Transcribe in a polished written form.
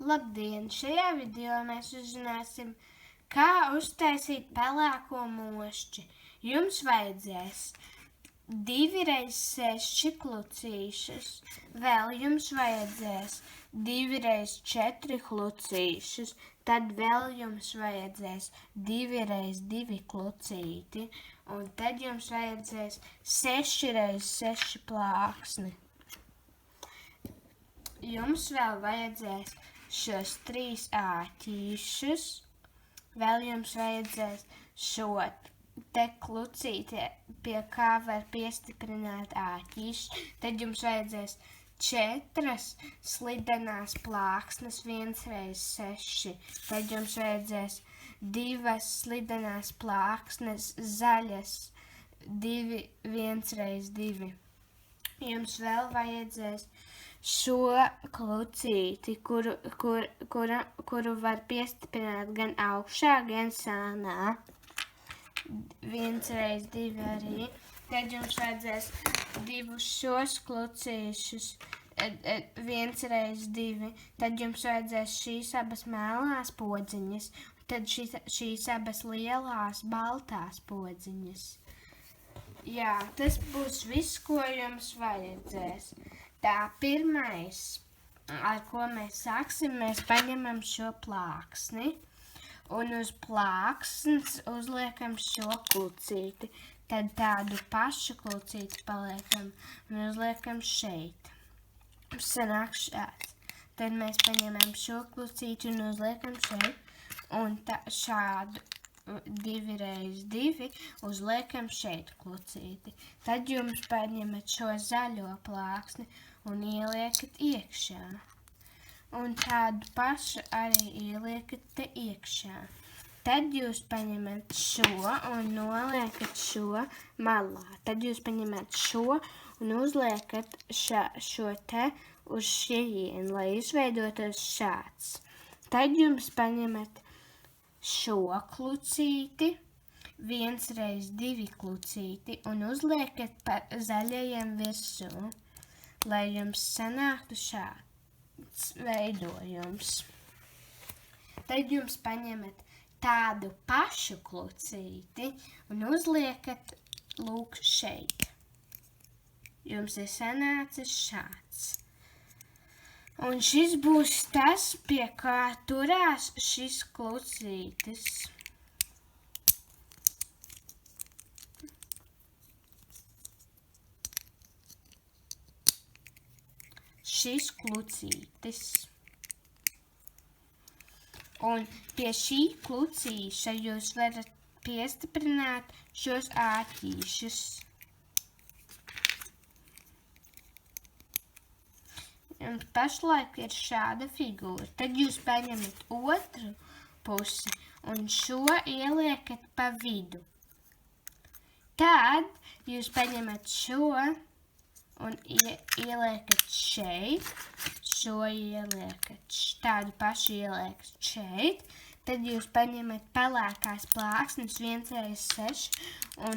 Labdien! Šajā video mēs uzzināsim, kā uztaisīt pelēko mošķi. Jums vajadzēs 2x6 klucīšus, vēl jums vajadzēs 2x4 klucīšus, tad vēl jums vajadzēs 2x2 klucīti, un tad jums vajadzēs 6x6 plāksni. Jums vēl vajadzēs šos 3 āķīšus, vēl jums vajadzēs šo te klucīti, pie kā var piestiprināt āķīšus, tad jums vajadzēs 4 slidenās plāksnes 1x6, tad jums vajadzēs 2 slidenās plāksnes zaļas 1x2. Jums vēl vajadzēs šo klucīti, kuru var piestiprināt gan augšā, gan sānā. 1x2 arī. Tad jums vajadzēs 2 šos klucīšus, 1x2. Tad jums vajadzēs šīs abas melnās podziņas, tad šīs abas lielās baltās podziņas. Jā, tas būs viss, ko jums vajadzēs. Tā pirmais, ar ko mēs sāksim, mēs paņemam šo plāksni un uz plāksnes uzliekam šo klucīti. Tad tādu pašu klucīti paliekam un uzliekam šeit. Sanāk šāds. Tad mēs paņemam šo klucīti un uzliekam šeit un šādu 2x2 uzliekam šeit klucīti. Tad jums paņemat šo zaļo plāksni un ieliekat iekšā. Un tādu pašu arī ieliekat te iekšā. Tad jūs paņemat šo un noliekat šo malā. Tad jūs paņemat šo un uzliekat šo te uz šejienu, lai izveidotos šāds. Tad jums paņemat šo klucīti, 1x2 klucīti un uzliekat pa zaļajiem virsū, lai jums sanāktu šāds veidojums. Tad jums paņemat tādu pašu klucīti un uzliekat lūk šeit. Jums ir sanācis šāds. Un šis būs tas, pie kā turās šis klucītis. Šis klucītis. Un pie šī klucīša jūs varat piestiprināt šos āķīšus. Un pašlaik ir šāda figūra. Tad jūs paņemat otru pusi un šo ieliekat pa vidu. Tad jūs paņemat šo un ieliekat šeit, šo ieliekat, tādu pašu ieliekat šeit. Tad jūs paņemat pelēkās plāksnes 1x6 un